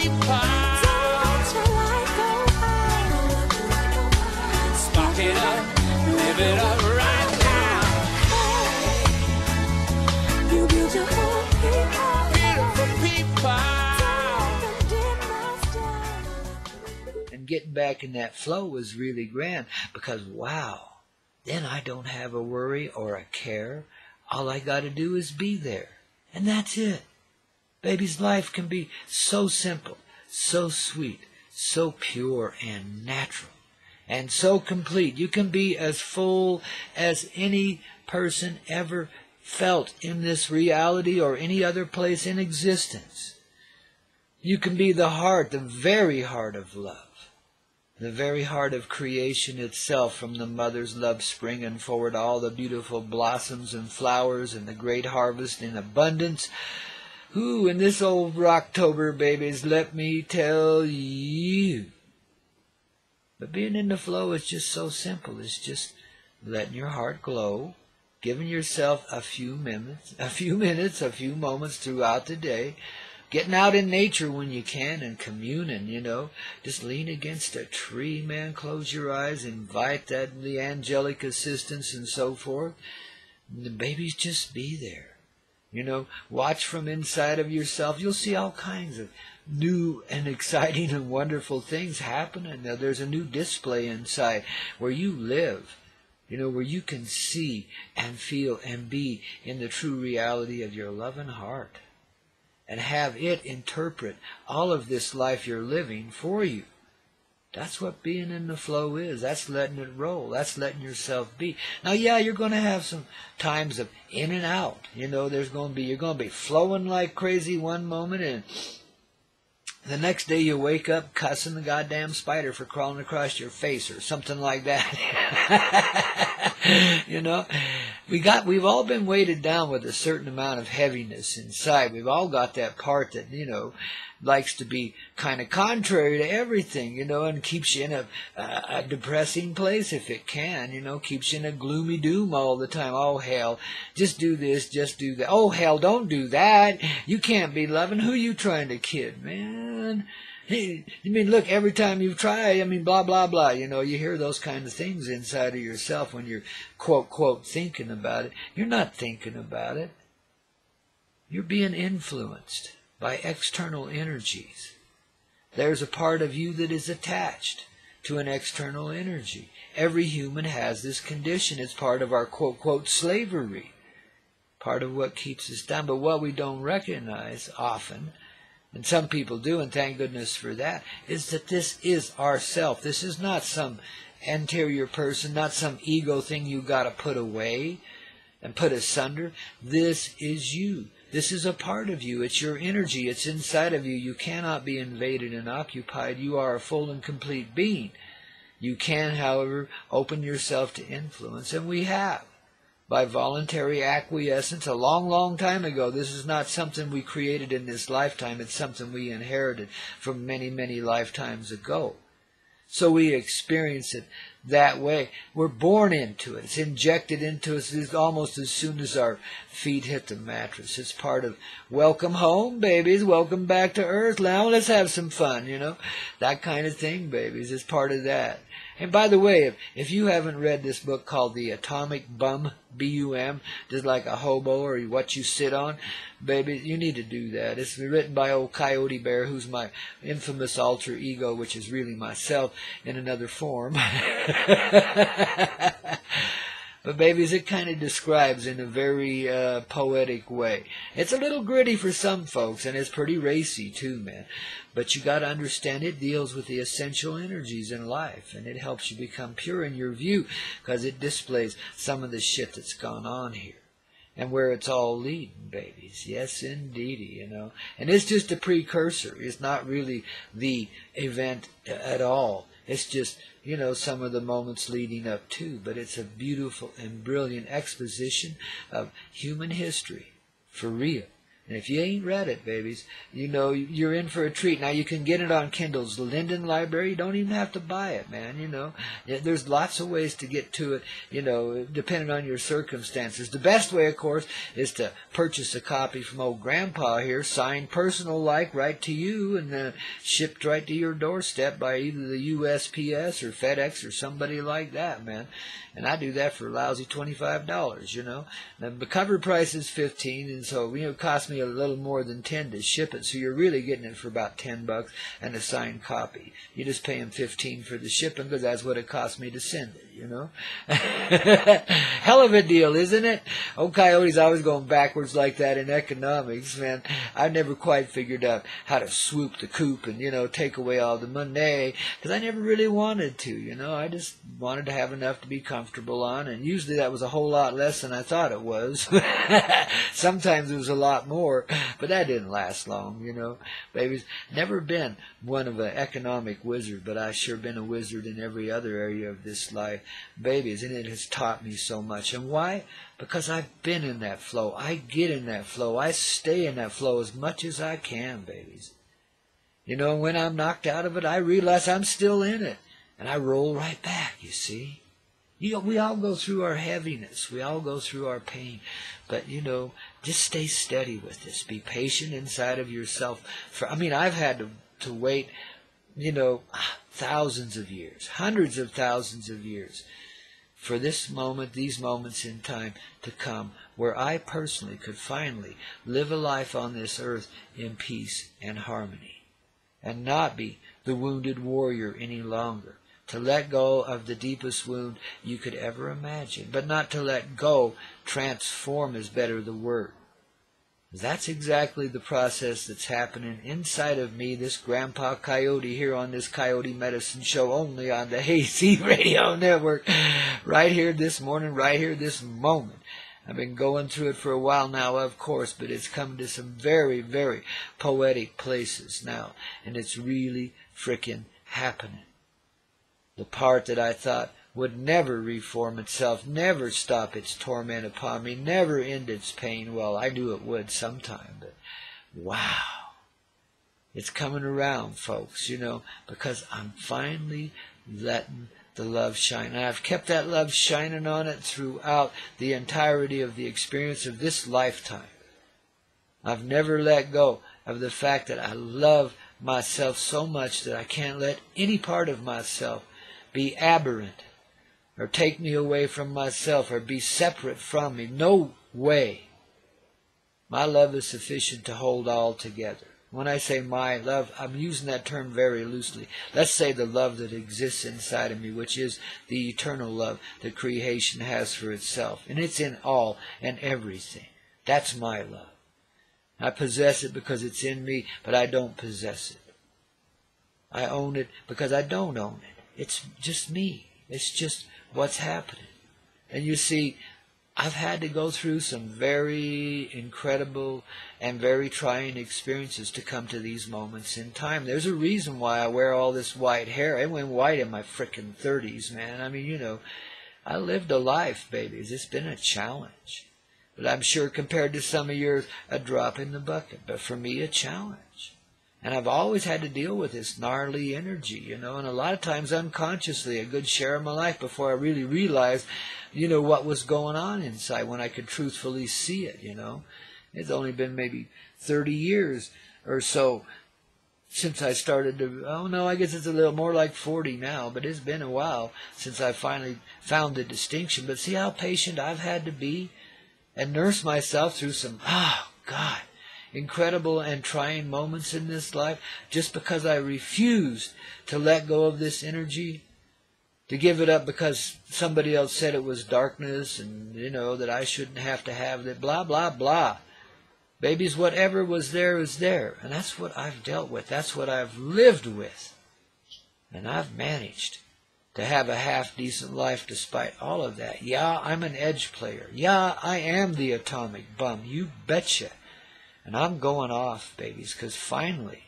people. Don't your light go high. Spark it up, live it up right now. Hey, you beautiful people. Beautiful people. Don't dim my star. And getting back in that flow was really grand because, wow, then I don't have a worry or a care. All I got to do is be there. And that's it. Baby's life can be so simple, so sweet, so pure and natural, and so complete. You can be as full as any person ever felt in this reality or any other place in existence. You can be the heart, the very heart of love. The very heart of creation itself, from the mother's love springing forward all the beautiful blossoms and flowers and the great harvest in abundance. Ooh, in this old Rocktober, babies, let me tell you. But being in the flow is just so simple. It's just letting your heart glow, giving yourself a few moments, a few moments throughout the day, getting out in nature when you can and communing, Just lean against a tree, man. Close your eyes. Invite the angelic assistance and so forth. And the babies just be there. Watch from inside of yourself. You'll see all kinds of new and exciting and wonderful things happening. Now, there's a new display inside where you live, where you can see and feel and be in the true reality of your loving heart. And have it interpret all of this life you're living for you. That's what being in the flow is. That's letting it roll. That's letting yourself be. Now, yeah, you're going to have some times of in and out. You're going to be flowing like crazy one moment, and the next day you wake up cussing the goddamn spider for crawling across your face or something like that. We've all been weighted down with a certain amount of heaviness inside. We've all got that part that, likes to be kind of contrary to everything, and keeps you in a depressing place if it can, keeps you in a gloomy doom all the time. Oh, hell, just do this, just do that. Oh, hell, don't do that. You can't be loving. Who you trying to kid, man? Hey, look, every time you try, blah, blah, blah. You hear those kind of things inside of yourself when you're, quote, quote, thinking about it. You're not thinking about it. You're being influenced by external energies. There's a part of you that is attached to an external energy. Every human has this condition. It's part of our, quote, quote, slavery. Part of what keeps us down. But what we don't recognize often, and some people do, and thank goodness for that, is that this is ourself. This is not some anterior person, not some ego thing you got to put away and put asunder. This is you. This is a part of you. It's your energy. It's inside of you. You cannot be invaded and occupied. You are a full and complete being. You can, however, open yourself to influence, and we have. By voluntary acquiescence a long, long time ago. This is not something we created in this lifetime. It's something we inherited from many, many lifetimes ago. So we experience it that way. We're born into it. It's injected into us almost as soon as our feet hit the mattress. It's part of welcome home, babies. Welcome back to Earth. Now let's have some fun, That kind of thing, babies, is part of that. And by the way, if you haven't read this book called The Atomic Bum, B-U-M, just like a hobo or what you sit on, baby, you need to do that. It's written by old Coyote Bear, who's my infamous alter ego, which is really myself in another form. But babies, it kind of describes in a very poetic way. It's a little gritty for some folks, and it's pretty racy too, man. But you got to understand it deals with the essential energies in life, and it helps you become pure in your view because it displays some of the shit that's gone on here and where it's all leading, babies. Yes, indeedy, And it's just a precursor. It's not really the event at all. It's just, some of the moments leading up to, but it's a beautiful and brilliant exposition of human history, for real. And if you ain't read it, babies, you know, you're in for a treat. Now, you can get it on Kindle's The Linden Library. You don't even have to buy it, man, you know. There's lots of ways to get to it, you know, depending on your circumstances. The best way, of course, is to purchase a copy from old Grandpa here, signed personal-like, right to you, and shipped right to your doorstep by either the USPS or FedEx or somebody like that, man. And I do that for a lousy $25, you know. And the cover price is $15, and so, you know, it costs me a little more than $10 to ship it. So you're really getting it for about $10 and a signed copy. You just pay them $15 for the shipping because that's what it cost me to send it, you know. Hell of a deal, isn't it? Old Coyote's always going backwards like that in economics, man. I never quite figured out how to swoop the coop and, you know, take away all the money because I never really wanted to, you know. I just wanted to have enough to be comfortable on, and usually that was a whole lot less than I thought it was. Sometimes it was a lot more, but that didn't last long, you know. Babies, never been one of an economic wizard, but I sure been a wizard in every other area of this life, babies, and it has taught me so much. And why? Because I've been in that flow. I get in that flow. I stay in that flow as much as I can, babies. You know, when I'm knocked out of it, I realize I'm still in it, and I roll right back, you see. You know, we all go through our heaviness. We all go through our pain. But, you know, just stay steady with this. Be patient inside of yourself. I've had to wait, you know, thousands of years, hundreds of thousands of years for this moment, these moments in time to come where I personally could finally live a life on this earth in peace and harmony and not be the wounded warrior any longer. To let go of the deepest wound you could ever imagine. But not to let go. Transform is better the word. That's exactly the process that's happening inside of me, this Grandpa Coyote, here on this Coyote Medicine Show, only on the AC Radio Network. Right here this morning, right here this moment. I've been going through it for a while now, of course, but it's come to some very, very poetic places now. And it's really frickin' happening. The part that I thought would never reform itself, never stop its torment upon me, never end its pain. Well, I knew it would sometime, but wow. It's coming around, folks, you know, because I'm finally letting the love shine. And I've kept that love shining on it throughout the entirety of the experience of this lifetime. I've never let go of the fact that I love myself so much that I can't let any part of myself be aberrant or take me away from myself or be separate from me. No way. My love is sufficient to hold all together. When I say my love, I'm using that term very loosely. Let's say the love that exists inside of me, which is the eternal love that creation has for itself. And it's in all and everything. That's my love. I possess it because it's in me, but I don't possess it. I own it because I don't own it. It's just me. It's just what's happening. And you see, I've had to go through some very incredible and very trying experiences to come to these moments in time. There's a reason why I wear all this white hair. I went white in my frickin' 30s, man. I mean, you know, I lived a life, babies. It's been a challenge. But I'm sure compared to some of yours, a drop in the bucket. But for me, a challenge. And I've always had to deal with this gnarly energy, you know, and a lot of times unconsciously, a good share of my life before I really realized, you know, what was going on inside when I could truthfully see it, you know. It's only been maybe 30 years or so since I started to, oh no, I guess it's a little more like 40 now, but it's been a while since I finally found the distinction. But see how patient I've had to be and nurse myself through some, oh God, incredible and trying moments in this life just because I refused to let go of this energy, to give it up because somebody else said it was darkness and, you know, that I shouldn't have to have that, blah, blah, blah. Babies, whatever was there is there. And that's what I've dealt with. That's what I've lived with. And I've managed to have a half-decent life despite all of that. Yeah, I'm an edge player. Yeah, I am the atomic bum. You betcha. And I'm going off, babies, because finally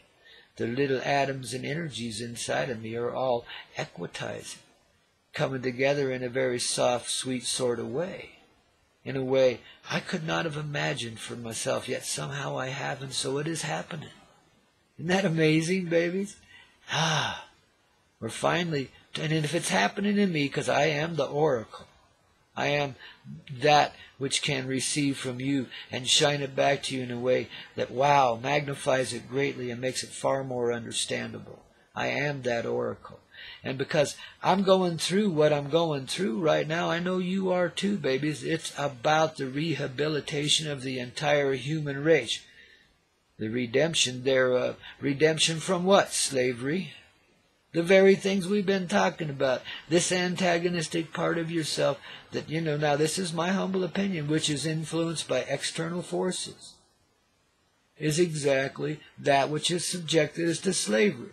the little atoms and energies inside of me are all equitizing, coming together in a very soft, sweet sort of way. in a way I could not have imagined for myself, yet somehow I have, and so it is happening. Isn't that amazing, babies? We're finally, and if it's happening to me, because I am the oracle, I am that which can receive from you and shine it back to you in a way that, wow, magnifies it greatly and makes it far more understandable. I am that oracle. And because I'm going through what I'm going through right now, I know you are too, babies. It's about the rehabilitation of the entire human race. The redemption thereof. Redemption from what? Slavery. The very things we've been talking about. This antagonistic part of yourself that, now this is my humble opinion, which is influenced by external forces, is exactly that which has subjected us to slavery.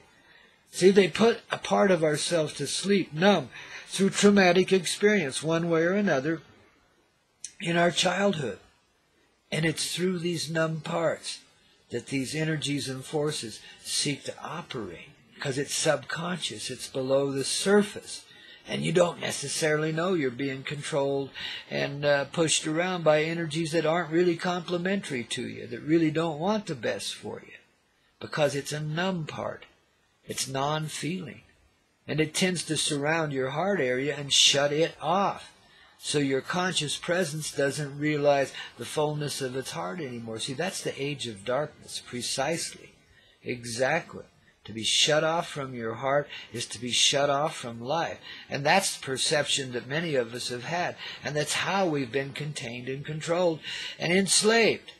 See, they put a part of ourselves to sleep, numb, through traumatic experience, one way or another, in our childhood. And it's through these numb parts that these energies and forces seek to operate, because it's subconscious, it's below the surface. And you don't necessarily know you're being controlled and pushed around by energies that aren't really complementary to you, that really don't want the best for you, because it's a numb part. It's non-feeling. And it tends to surround your heart area and shut it off. So your conscious presence doesn't realize the fullness of its heart anymore. See, that's the age of darkness, precisely. Exactly. To be shut off from your heart is to be shut off from life. And that's the perception that many of us have had. And that's how we've been contained and controlled and enslaved.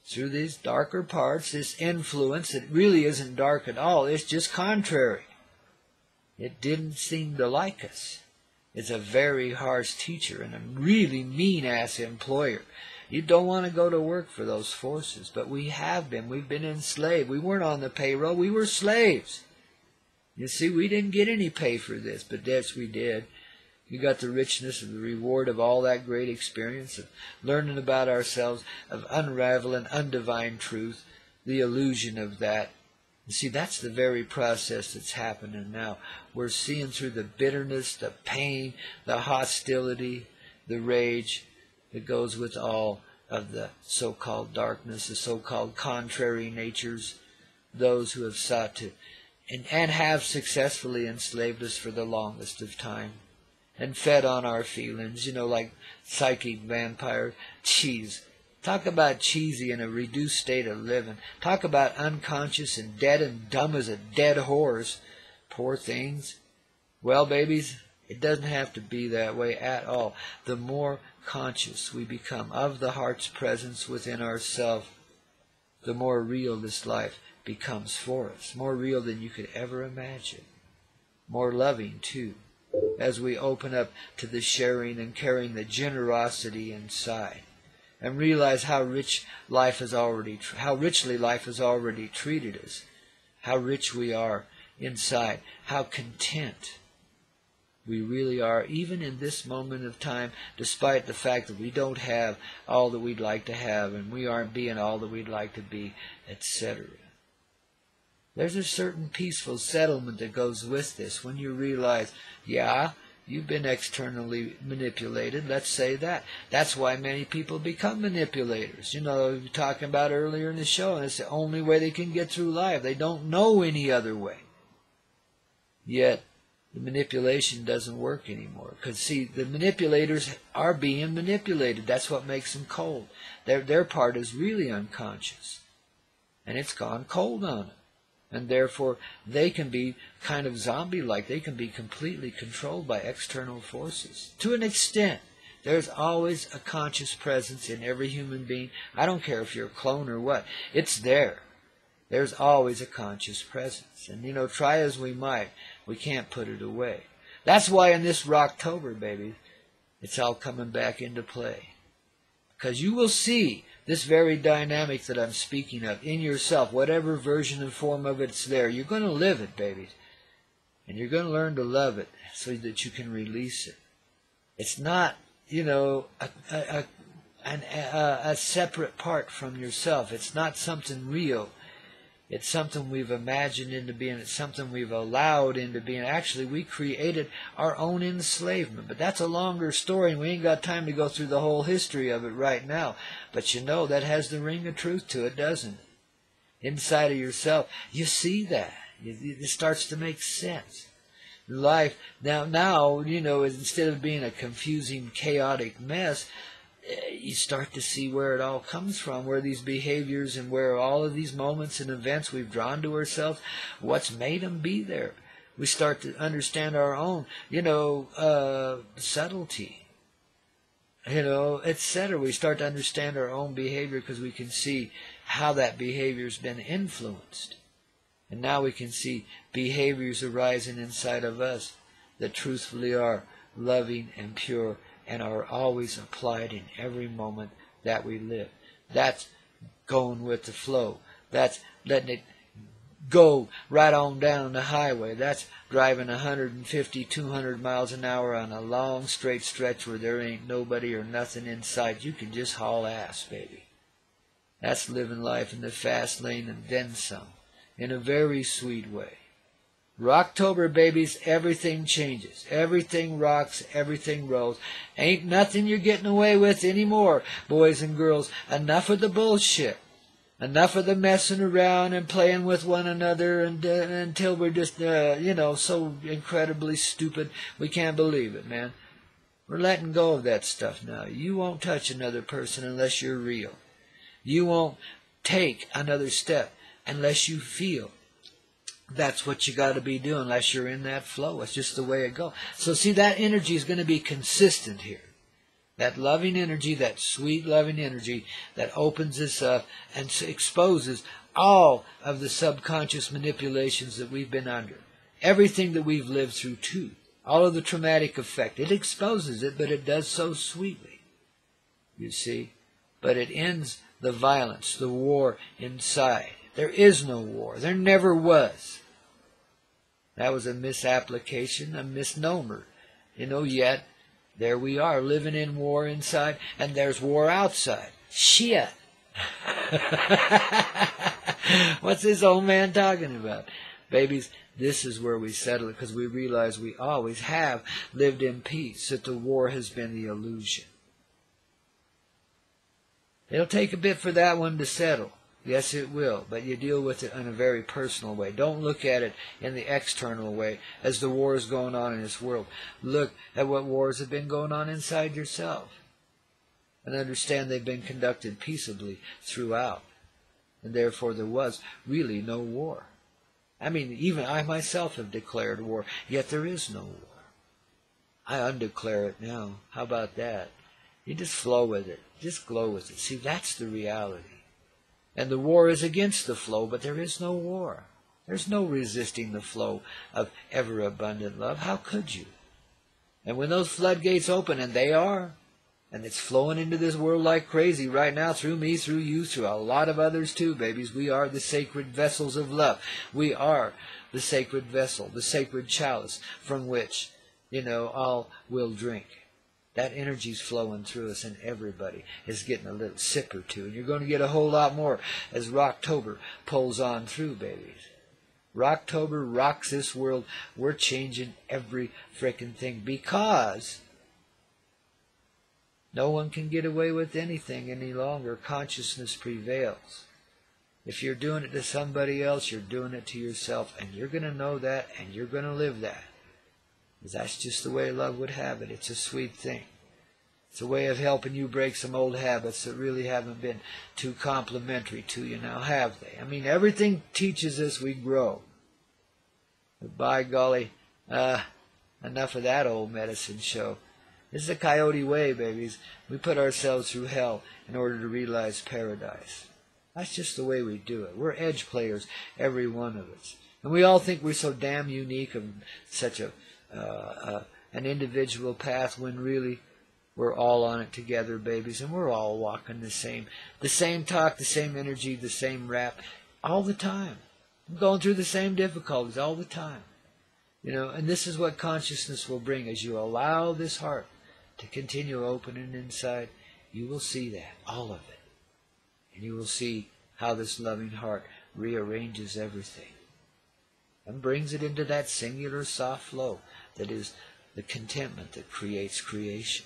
Through these darker parts, this influence that really isn't dark at all, it's just contrary. It didn't seem to like us. It's a very harsh teacher and a really mean-ass employer. You don't want to go to work for those forces, but we have been. We've been enslaved. We weren't on the payroll. We were slaves. You see, we didn't get any pay for this, but yes, we did. We got the richness of the reward of all that great experience, of learning about ourselves, of unraveling undivine truth, the illusion of that. You see, that's the very process that's happening now. We're seeing through the bitterness, the pain, the hostility, the rage that goes with all of the so-called darkness, the so-called contrary natures, those who have sought to and have successfully enslaved us for the longest of time. And fed on our feelings, like psychic vampire cheese. Talk about cheesy in a reduced state of living. Talk about unconscious and dead and dumb as a dead horse. Poor things. Well, babies, it doesn't have to be that way at all. The more conscious we become of the heart's presence within ourselves, the more real this life becomes for us. More real than you could ever imagine. More loving, too, as we open up to the sharing and carrying the generosity inside, and realize how richly life has already treated us, how rich we are inside, how content we really are, even in this moment of time, despite the fact that we don't have all that we'd like to have, and we aren't being all that we'd like to be, etc. There's a certain peaceful settlement that goes with this when you realize, yeah, you've been externally manipulated, let's say that. That's why many people become manipulators. We were talking about earlier in the show, and it's the only way they can get through life. They don't know any other way. Yet, the manipulation doesn't work anymore. Because, see, the manipulators are being manipulated. That's what makes them cold. Their part is really unconscious. And it's gone cold on them. And therefore, they can be kind of zombie-like. They can be completely controlled by external forces. To an extent, there's always a conscious presence in every human being. I don't care if you're a clone or what. It's there. There's always a conscious presence. And, try as we might, we can't put it away. That's why in this Rocktober, baby, it's all coming back into play. Because you will see this very dynamic that I'm speaking of in yourself, whatever version and form of it's there. You're going to live it, babies. And you're going to learn to love it so that you can release it. It's not, a separate part from yourself. It's not something real. It's something we've imagined into being. It's something we've allowed into being. Actually, we created our own enslavement. But that's a longer story, and we ain't got time to go through the whole history of it right now. But you know, that has the ring of truth to it, doesn't it? Inside of yourself, you see that. It starts to make sense. Life, now, you know, instead of being a confusing, chaotic mess, you start to see where it all comes from, where these behaviors and where all of these moments and events we've drawn to ourselves, what's made them be there. We start to understand our own, subtlety, etc. We start to understand our own behavior because we can see how that behavior's been influenced. And now we can see behaviors arising inside of us that truthfully are loving and pure and are always applied in every moment that we live. That's going with the flow. That's letting it go right on down the highway. That's driving 150, 200 miles an hour on a long straight stretch where there ain't nobody or nothing inside. You can just haul ass, baby. That's living life in the fast lane and then some, in a very sweet way. Rocktober, babies, everything changes. Everything rocks, everything rolls. Ain't nothing you're getting away with anymore, boys and girls. Enough of the bullshit. Enough of the messing around and playing with one another until we're just, so incredibly stupid we can't believe it, man. We're letting go of that stuff now. You won't touch another person unless you're real. You won't take another step unless you feel. That's what you got to be doing unless you're in that flow. It's just the way it goes. So see, that energy is going to be consistent here. That loving energy, that sweet loving energy that opens us up and exposes all of the subconscious manipulations that we've been under. Everything that we've lived through too. All of the traumatic effect. It exposes it, but it does so sweetly. You see? But it ends the violence, the war inside. There is no war. There never was. That was a misapplication, a misnomer. Yet there we are, living in war inside, and there's war outside. Shit. What's this old man talking about? Babies, this is where we settle it, because we realize we always have lived in peace, that the war has been the illusion. It'll take a bit for that one to settle. Yes, it will, but you deal with it in a very personal way. Don't look at it in the external way as the war is going on in this world. Look at what wars have been going on inside yourself and understand they've been conducted peaceably throughout, and therefore there was really no war. I mean, even I myself have declared war, yet there is no war. I undeclare it now. How about that? You just flow with it. Just glow with it. See, that's the reality. And the war is against the flow, but there is no war. There's no resisting the flow of ever-abundant love. How could you? And when those floodgates open, and they are, and it's flowing into this world like crazy right now through me, through you, through a lot of others too, babies. We are the sacred vessels of love. We are the sacred vessel, the sacred chalice from which, all will drink. That energy's flowing through us, and everybody is getting a little sip or two. And you're going to get a whole lot more as Rocktober pulls on through, babies. Rocktober rocks this world. We're changing every frickin' thing because no one can get away with anything any longer. Consciousness prevails. If you're doing it to somebody else, you're doing it to yourself, and you're going to know that, and you're going to live that. Because that's just the way love would have it. It's a sweet thing. It's a way of helping you break some old habits that really haven't been too complimentary to you now, have they? I mean, everything teaches us we grow. But by golly, enough of that old medicine show. This is the Coyote way, babies. We put ourselves through hell in order to realize paradise. That's just the way we do it. We're edge players, every one of us. And we all think we're so damn unique and such an individual path when really we're all on it together, babies, and we're all walking the same talk, the same energy, the same rap, all the time. We're going through the same difficulties all the time. And this is what consciousness will bring. As you allow this heart to continue opening inside, you will see that, all of it. And you will see how this loving heart rearranges everything and brings it into that singular soft flow that is the contentment that creates creation.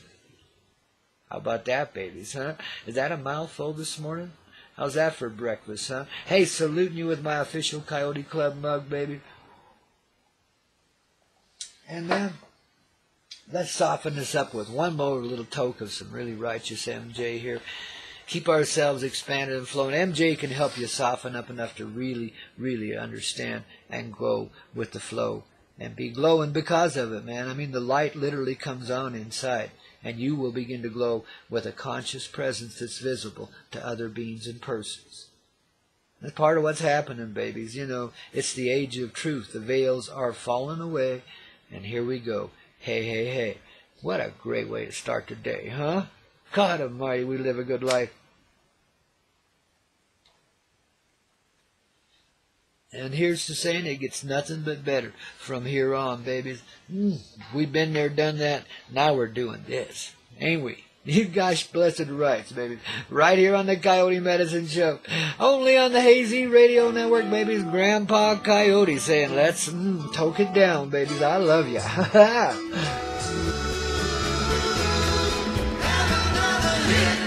How about that, babies, huh? Is that a mouthful this morning? How's that for breakfast, huh? Hey, saluting you with my official Coyote Club mug, baby. And then, let's soften this up with one more little toke of some really righteous MJ here. Keep ourselves expanded and flowing. MJ can help you soften up enough to really, really understand and go with the flow and be glowing because of it, man. I mean, the light literally comes on inside, and you will begin to glow with a conscious presence that's visible to other beings and persons. That's part of what's happening, babies. You know, it's the age of truth. The veils are falling away, and here we go. Hey, hey, hey. What a great way to start the day, huh? God Almighty, we live a good life. And here's to saying it gets nothing but better from here on, babies. We've been there, done that. Now we're doing this, ain't we? You guys blessed rights, babies. Right here on the Coyote Medicine Show. Only on the Hazy Radio Network, babies. Grandpa Coyote saying, let's toke it down, babies. I love ya. Have another year.